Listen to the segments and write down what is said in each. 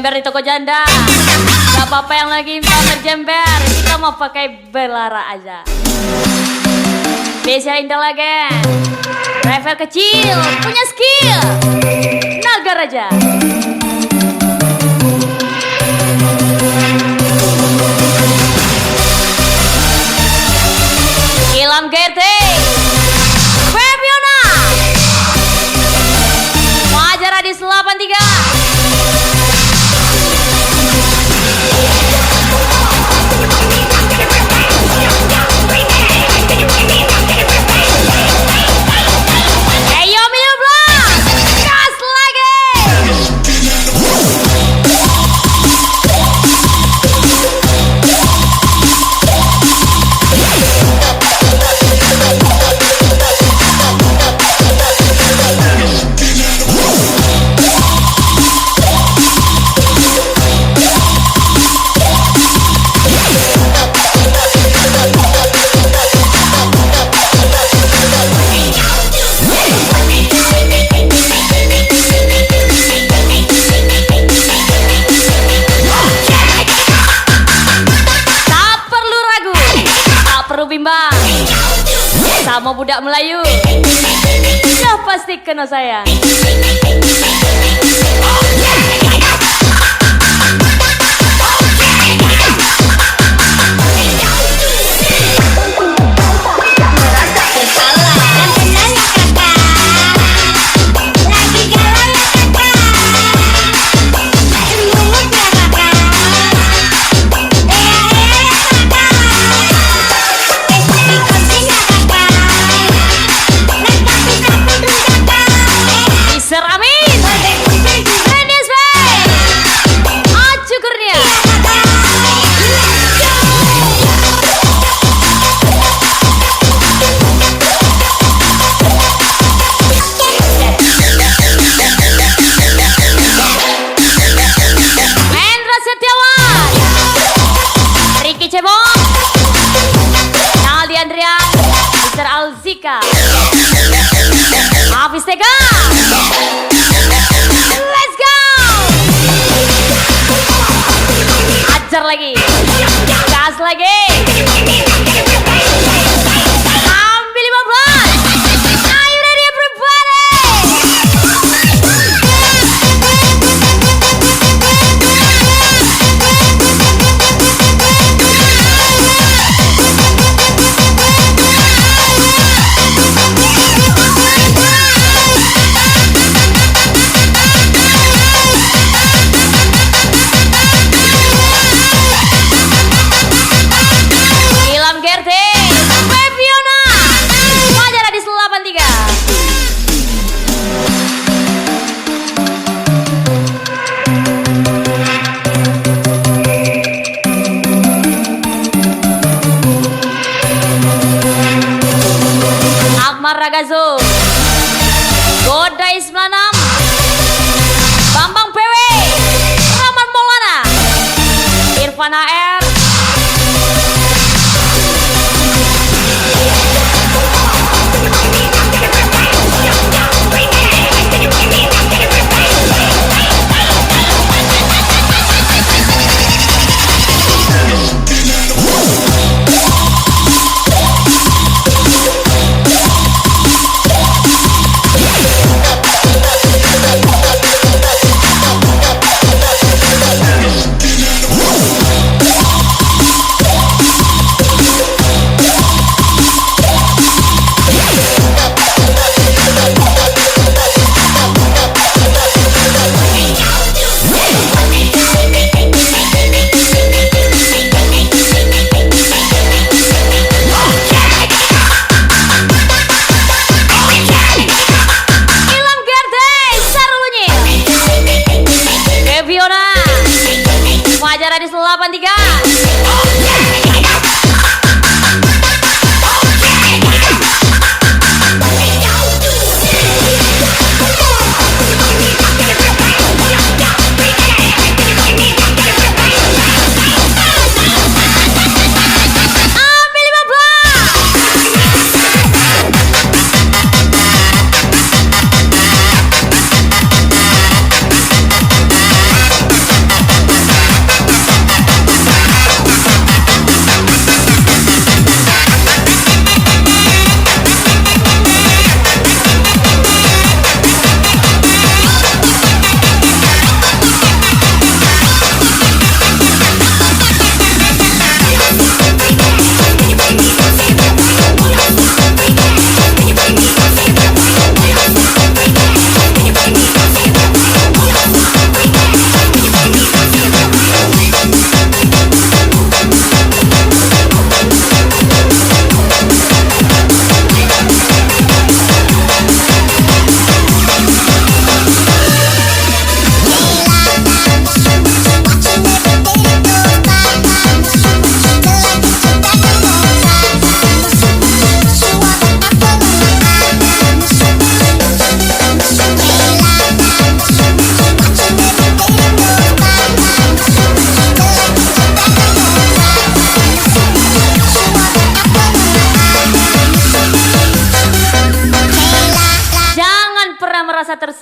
Jember di toko janda. Gak apa-apa yang lagi pamer jember, kita mau pakai belara aja. Bisa Indah lagi. Driver kecil, punya skill. Nagar aja. Ilham GT Febiona Fajar Adis 83. Bimbang sama budak Melayu, ya pasti kena sayang. Hafiz Tega, let's go. Ajar lagi, gas lagi. Ambil 15. Are you ready everybody?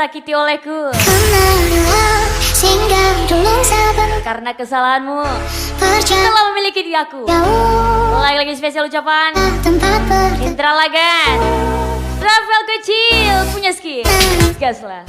tersakiti olehku. Karena kesalahanmu telah memiliki diriku. Lagi spesial ucapan Indra Lagan, Rafael kecil punya ski. Gaslah.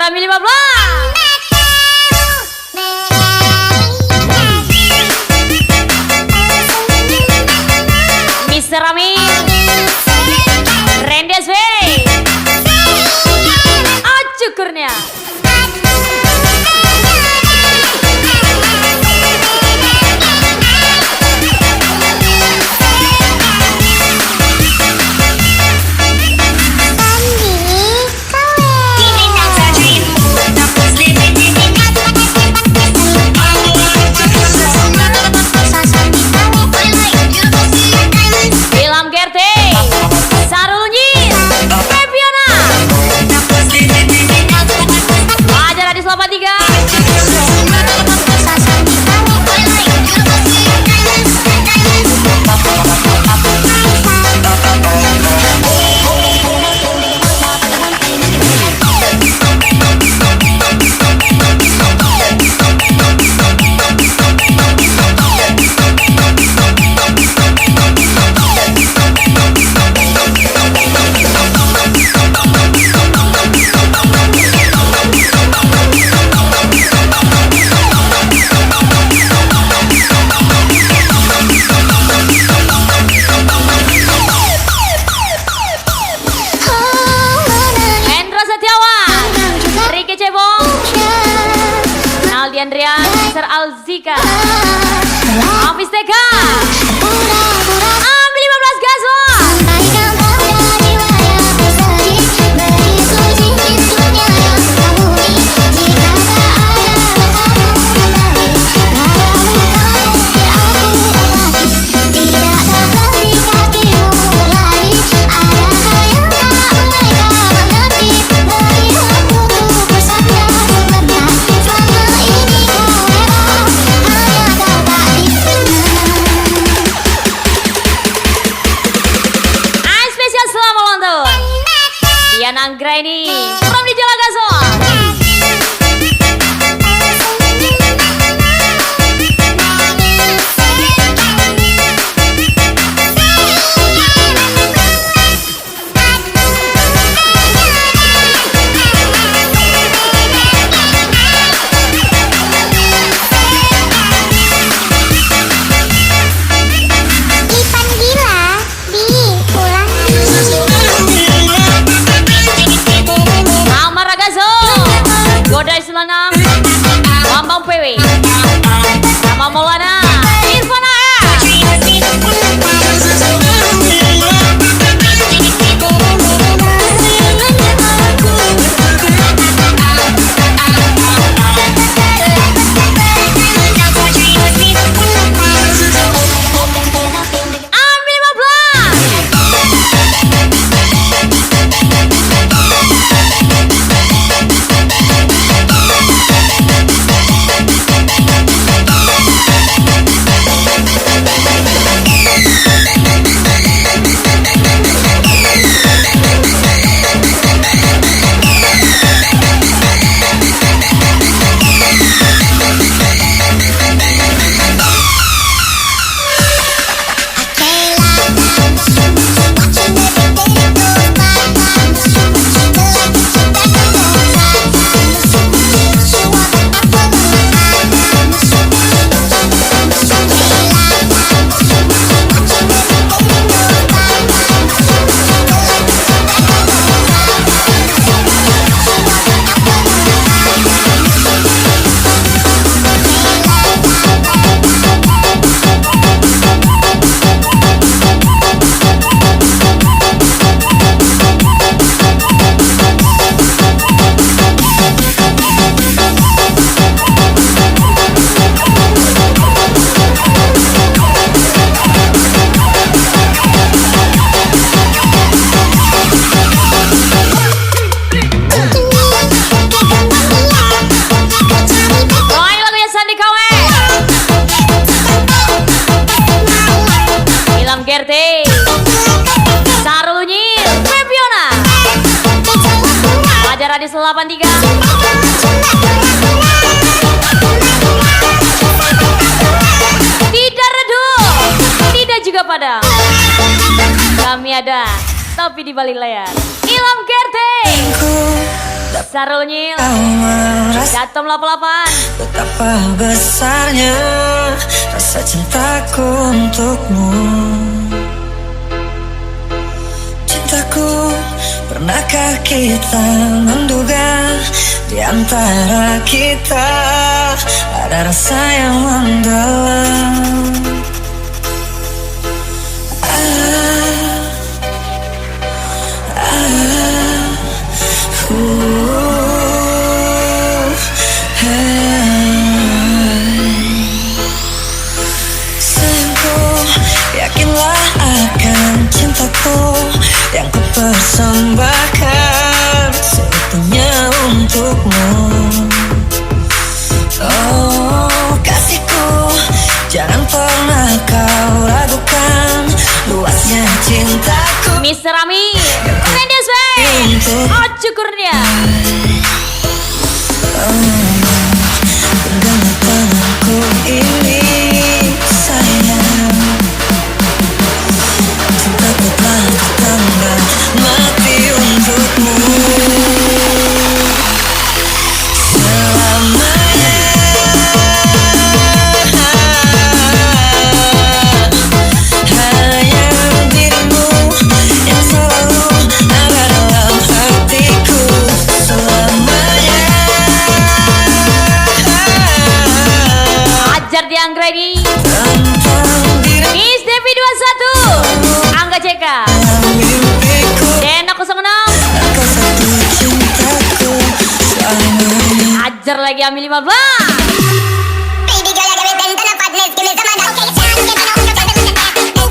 Rami 15 Mr. Rami Randy SV Acukurnya Gerte, Sarul Unyil, Febiona, Fajar Adis 83, tidak redup, tidak juga padam. Kami ada, tapi di balik layar. Ilham Gerte, Sarul Unyil, Datom 88. Betapa besarnya rasa cintaku untukmu. Cintaku, pernahkah kita menduga di antara kita ada rasa yang mendalam? Yakinlah akan cintaku yang kupersembahkan seutuhnya untukmu. Oh kasihku, jangan pernah kau ragukan luasnya cintaku. Mr. Rami, Mendes oh syukur dia. Genggam tanganku ini sayang, cintaku telah bertambah mati untukmu selamanya. Hanya dirimu yang selalu ada dalam hatiku selamanya. Ajar di Anggreni, Tentang dirimu Miss Devi 21, Angga CK, mimpiku, Dena 06, kau satu cintaku selamanya. Ajar lagi Ami 15. Baby girl, I got it, then I'm partners, give me some of that. Okay, chance, give me no, no,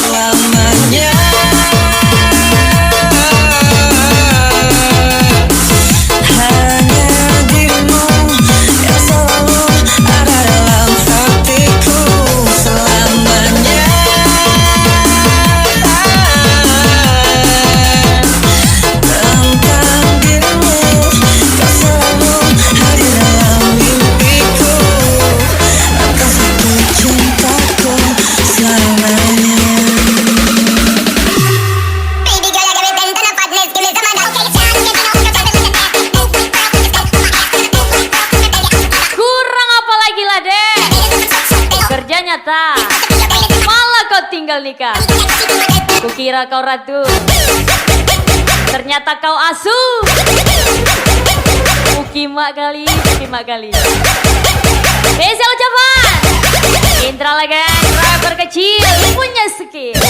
Selamanya. Hanya dirimu yang selalu ada dalam hatiku selamanya. Tentang dirimu, kau selalu hadir dalam mimpiku. Kau satu cintaku selamanya. baby girl, I got it, then I'm partners, give me some of that. Okay, chance, give me no, Kurang apa lagi lah deh, kerja nyata, malah kau tinggal nikah. Kukira kau ratu, ternyata kau asu. Ukimak kali, ukimak kali. Spesial ucapan Indra Legend, rapper kecil punya skill.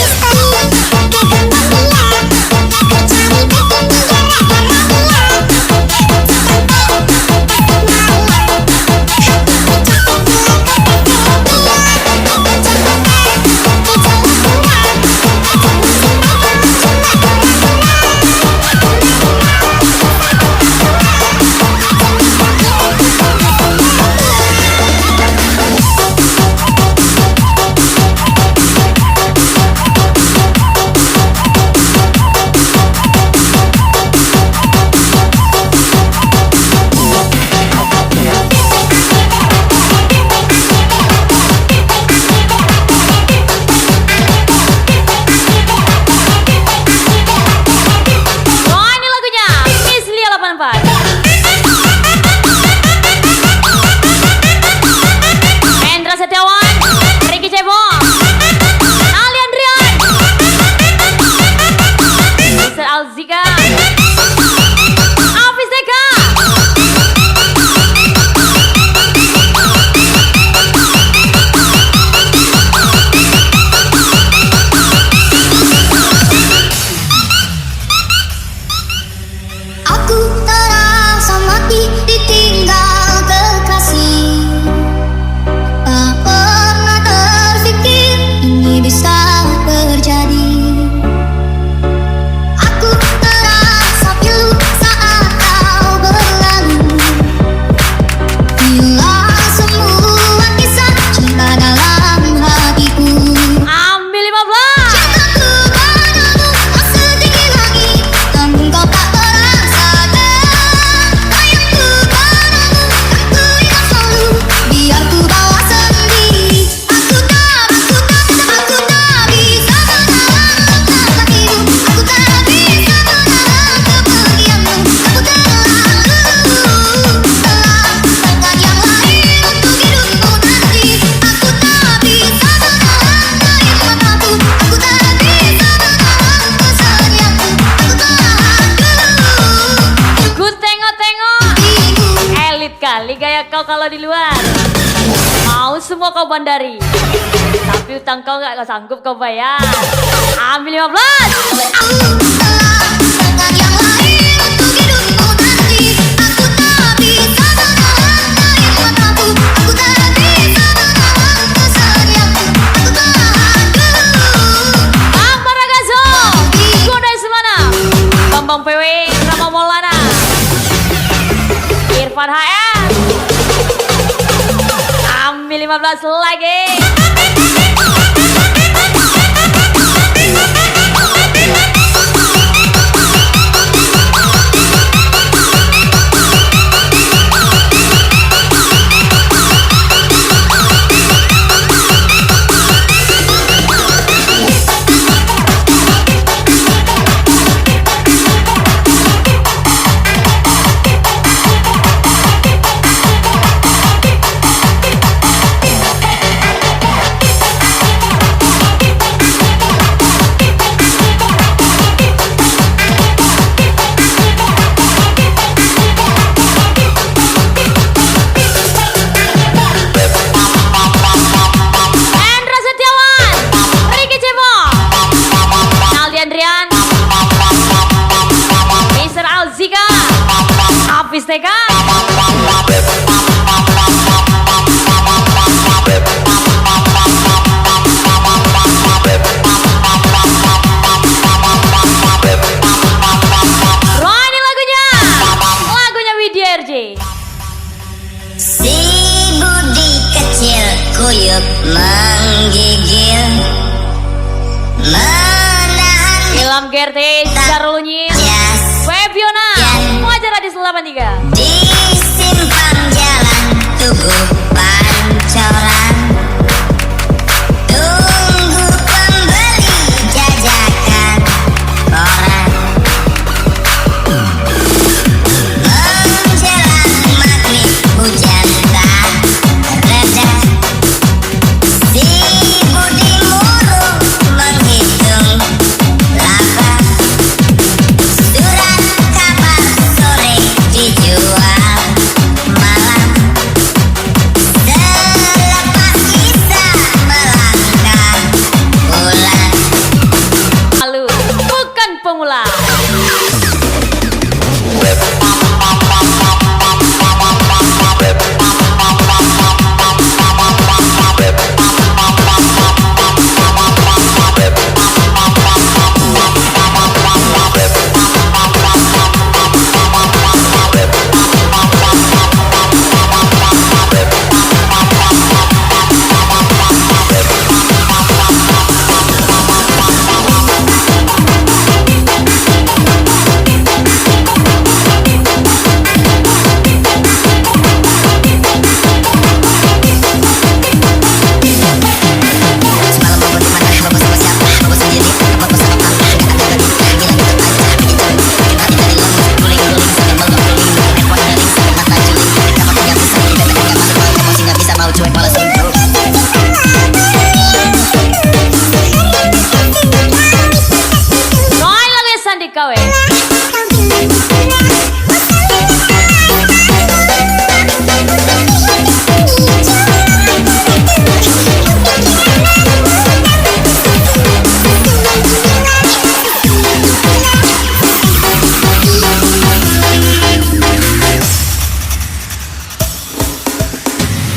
kau kalau di luar mau semua kau bandari, tapi utang kau gak sanggup kau bayar. Ambil 15. Yang lain untuk hidupmu nanti. Aku tak bisa menahan air mataku. Aku tak bisa menahan kesedihanku. Aku tahan dulu. Bang Baragazo, Godai Semana, Bambang PW, Rama Maulana, Irfan HR. Ambil 15 lagi. Pisteka. Roh, ini lagunya Widya RJ. Si Budi kecil kuyup menggigil, menahan Ilham Gerti, Sarulunyi, Febiona, Wajar Adis 83. di simpang jalan Tugu Pancoran. Tunggu pembeli jajakan koran. Menjelang maghrib hujan tak reda. Si Budi murung menghitung laba. Surat kabar sore dijual malam. Selepas kisah melangkah pulang. Lalu, bukan pemula. Soal lagu Sandi Kawe.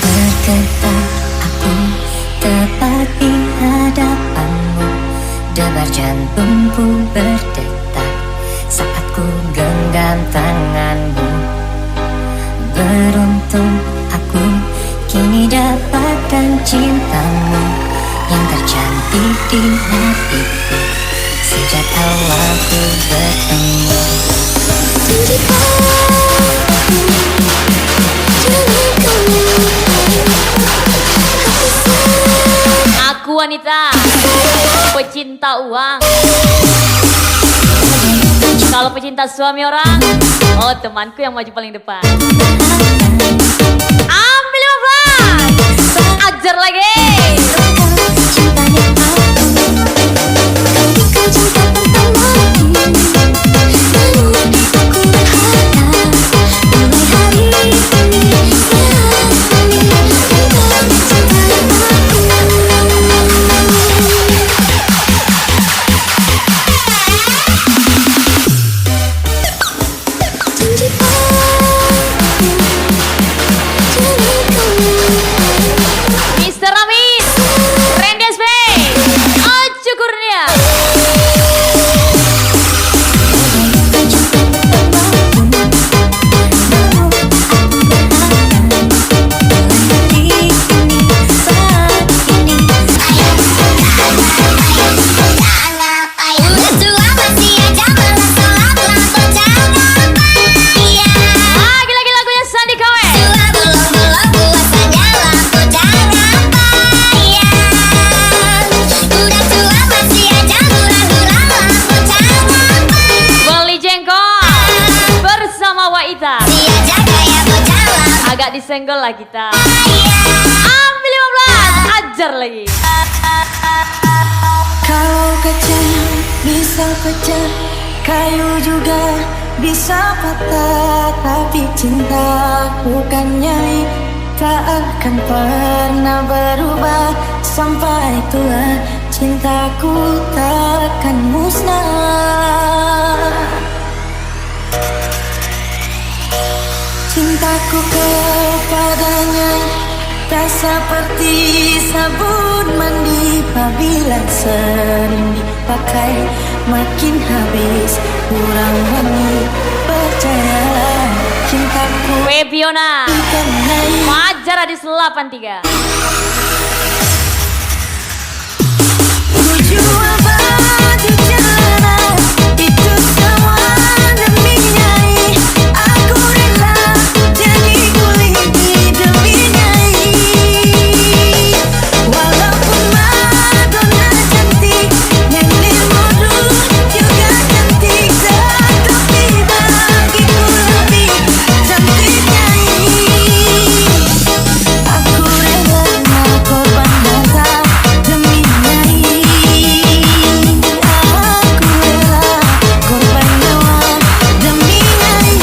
Tergetar aku tepat di hadapanmu. Debar jantungku berdetak saat ku genggam tanganmu. Beruntung aku kini dapatkan cintamu yang tercantik di hatiku sejak awal ku bertemu. Aku wanita, pecinta uang. Kalau pecinta suami orang, oh temanku yang maju paling depan. Ambil 15. Ajar lagi. Mulai hari ini Agak disenggol lah kita. Ambil 15, ajar lagi. Kalau kaca bisa pecah, kayu juga bisa patah, tapi cinta bukannya tak akan pernah berubah. Sampai tua cintaku takkan musnah. Cintaku kepadanya tak seperti sabun mandi, apabila sering dipakai makin habis kurang wangi. Percayalah cintaku Webiona dikenai. Fajar Adis 83. Jual baju celana itu semua demi nyai. Aku rela jadi kulit demi nyai. Walaupun Madonna cantik, Marilyn Monroe juga cantik, tetapi bagiku lebih cantik nyai. Aku rela korban harta demi nyai. Aku rela korban nyawa demi nyai.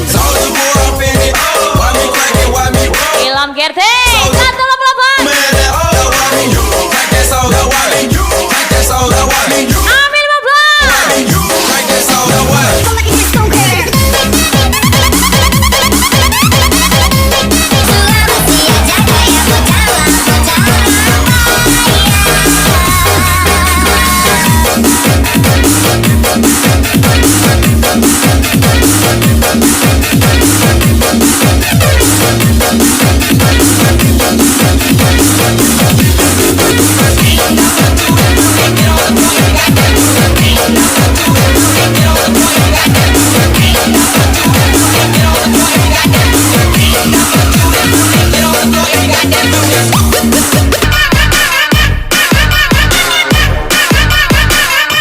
Soldier boy up in it. Why me crank it? Why me roll? Ilham Gerte 188. Man, that all why me you crank that soda? Why me you crank that soda? Why me you Ambil 15. why me you crank that soda? Why?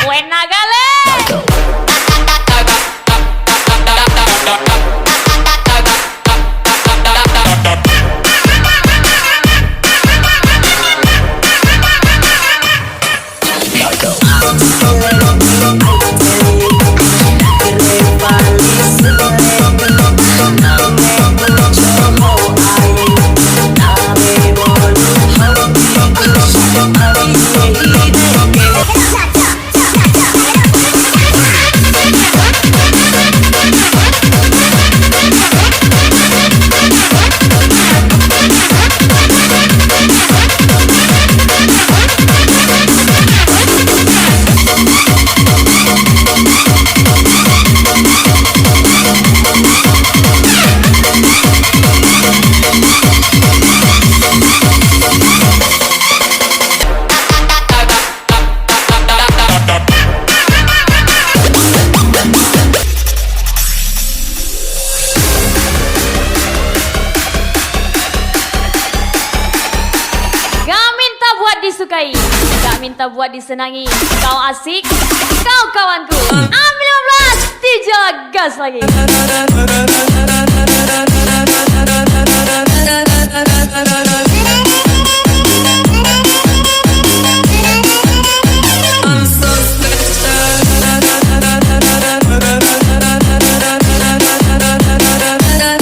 Wena Gale. Gak minta buat disukai, gak minta buat disenangi. Kau asik, kau kawanku. Ambil 15, Tija gas lagi.